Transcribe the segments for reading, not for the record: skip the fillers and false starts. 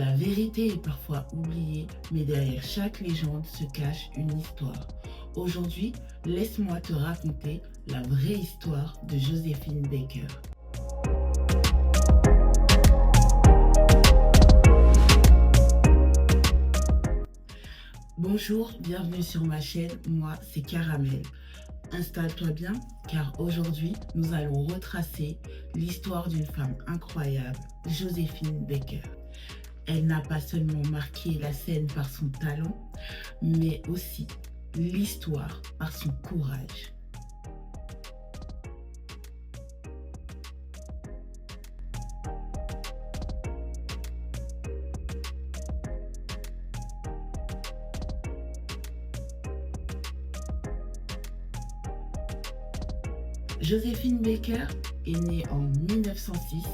La vérité est parfois oubliée, mais derrière chaque légende se cache une histoire. Aujourd'hui, laisse-moi te raconter la vraie histoire de Joséphine Baker. Bonjour, bienvenue sur ma chaîne, moi c'est Caramel. Installe-toi bien car aujourd'hui nous allons retracer l'histoire d'une femme incroyable, Joséphine Baker. Elle n'a pas seulement marqué la scène par son talent, mais aussi l'histoire par son courage. Joséphine Baker est née en 1906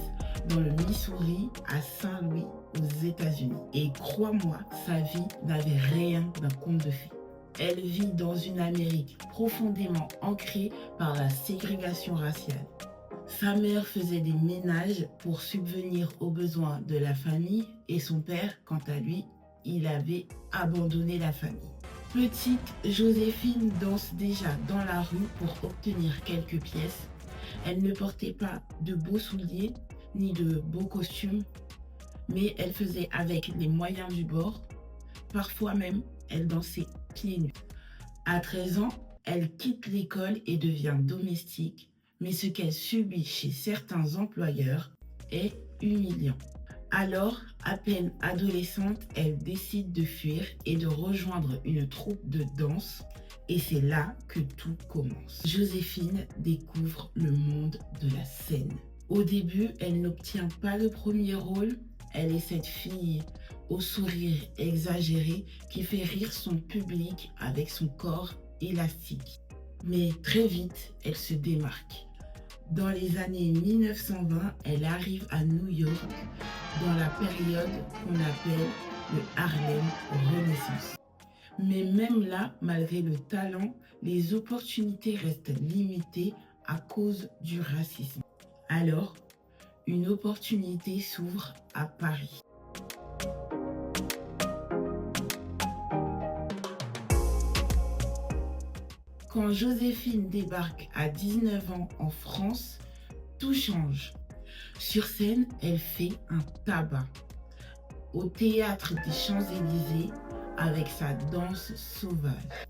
dans le Missouri à Saint-Louis aux États-Unis. Et crois-moi, sa vie n'avait rien d'un conte de fées. Elle vit dans une Amérique profondément ancrée par la ségrégation raciale. Sa mère faisait des ménages pour subvenir aux besoins de la famille et son père, quant à lui, il avait abandonné la famille. Petite, Joséphine danse déjà dans la rue pour obtenir quelques pièces. Elle ne portait pas de beaux souliers ni de beaux costumes, mais elle faisait avec les moyens du bord. Parfois même, elle dansait pieds nus. À 13 ans, elle quitte l'école et devient domestique, mais ce qu'elle subit chez certains employeurs est humiliant. Alors, à peine adolescente, elle décide de fuir et de rejoindre une troupe de danse. Et c'est là que tout commence. Joséphine découvre le monde de la scène. Au début, elle n'obtient pas le premier rôle. Elle est cette fille au sourire exagéré qui fait rire son public avec son corps élastique. Mais très vite, elle se démarque. Dans les années 1920, elle arrive à New York dans la période qu'on appelle le Harlem Renaissance. Mais même là, malgré le talent, les opportunités restent limitées à cause du racisme. Alors, une opportunité s'ouvre à Paris. Quand Joséphine débarque à 19 ans en France, tout change. Sur scène, elle fait un tabac. Au théâtre des Champs-Élysées, avec sa danse sauvage.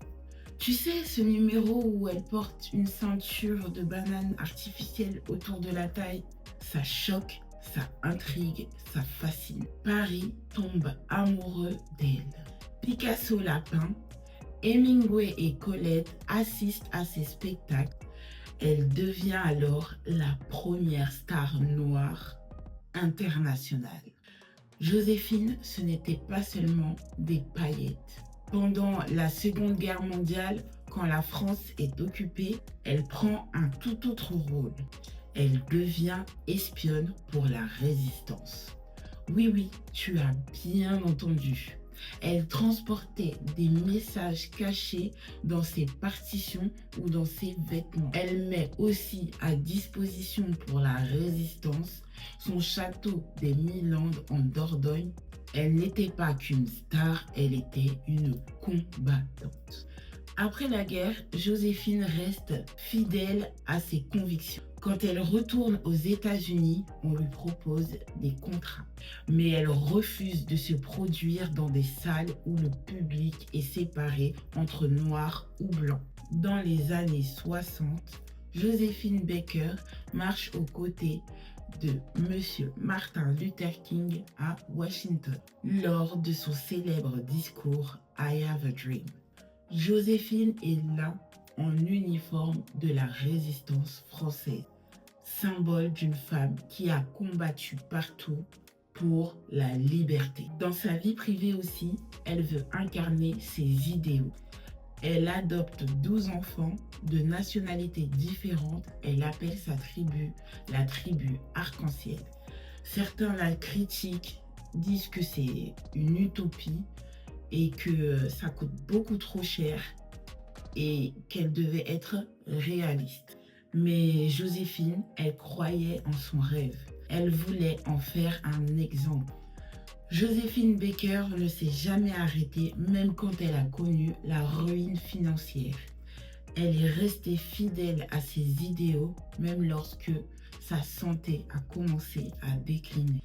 Tu sais, ce numéro où elle porte une ceinture de banane artificielle autour de la taille, ça choque, ça intrigue, ça fascine. Paris tombe amoureux d'elle. Picasso la peint, Hemingway et Colette assistent à ses spectacles. Elle devient alors la première star noire internationale. Joséphine, ce n'était pas seulement des paillettes. Pendant la Seconde Guerre mondiale, quand la France est occupée, elle prend un tout autre rôle. Elle devient espionne pour la résistance. Oui, tu as bien entendu. Elle transportait des messages cachés dans ses partitions ou dans ses vêtements. Elle met aussi à disposition pour la résistance son château des Milandes en Dordogne. Elle n'était pas qu'une star, elle était une combattante. Après la guerre, Joséphine reste fidèle à ses convictions. Quand elle retourne aux États-Unis, on lui propose des contrats. Mais elle refuse de se produire dans des salles où le public est séparé entre noirs ou blancs. Dans les années 60, Joséphine Baker marche aux côtés de Monsieur Martin Luther King à Washington lors de son célèbre discours I Have a Dream. Joséphine est là en uniforme de la résistance française, symbole d'une femme qui a combattu partout pour la liberté. Dans sa vie privée aussi, elle veut incarner ses idéaux. Elle adopte 12 enfants de nationalités différentes. Elle appelle sa tribu la tribu arc-en-ciel. Certains la critiquent, disent que c'est une utopie et que ça coûte beaucoup trop cher et qu'elle devait être réaliste. Mais Joséphine, elle croyait en son rêve. Elle voulait en faire un exemple. Joséphine Baker ne s'est jamais arrêtée, même quand elle a connu la ruine financière. Elle est restée fidèle à ses idéaux, même lorsque sa santé a commencé à décliner.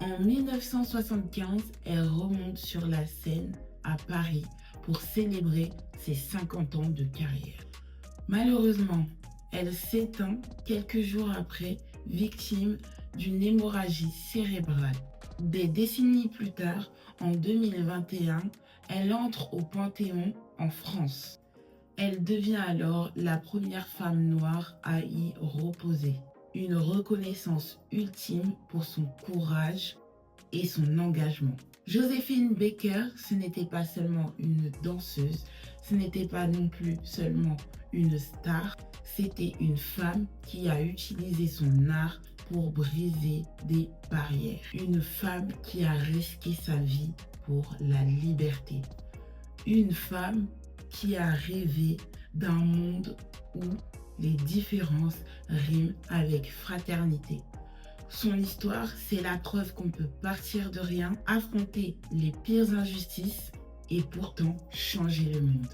En 1975, elle remonte sur la scène à Paris pour célébrer ses 50 ans de carrière. Malheureusement, elle s'éteint quelques jours après, victime d'une hémorragie cérébrale. Des décennies plus tard, en 2021, elle entre au Panthéon en France. Elle devient alors la première femme noire à y reposer. Une reconnaissance ultime pour son courage et son engagement. Joséphine Baker, ce n'était pas seulement une danseuse, ce n'était pas non plus seulement une star, c'était une femme qui a utilisé son art pour briser des barrières. Une femme qui a risqué sa vie pour la liberté. Une femme qui a rêvé d'un monde où les différences riment avec fraternité. Son histoire, c'est la preuve qu'on peut partir de rien, affronter les pires injustices et pourtant changer le monde.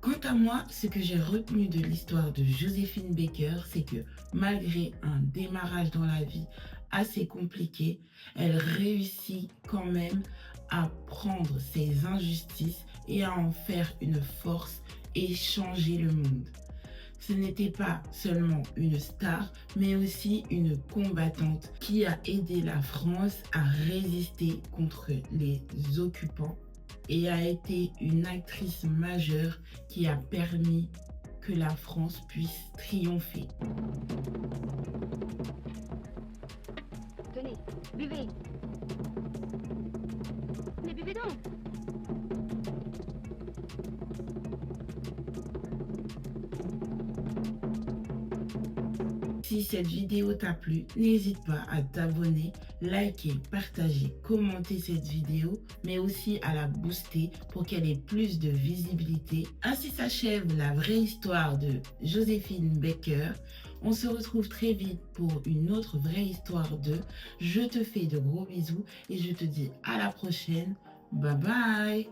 Quant à moi, ce que j'ai retenu de l'histoire de Joséphine Baker, c'est que malgré un démarrage dans la vie assez compliqué, elle réussit quand même à prendre ses injustices et à en faire une force et changer le monde. Ce n'était pas seulement une star, mais aussi une combattante qui a aidé la France à résister contre les occupants et a été une actrice majeure qui a permis que la France puisse triompher. Tenez, buvez. Mais buvez donc. Si cette vidéo t'a plu, n'hésite pas à t'abonner, liker, partager, commenter cette vidéo, mais aussi à la booster pour qu'elle ait plus de visibilité. Ainsi s'achève la vraie histoire de Joséphine Baker. On se retrouve très vite pour une autre vraie histoire de. Je te fais de gros bisous et je te dis à la prochaine. Bye bye.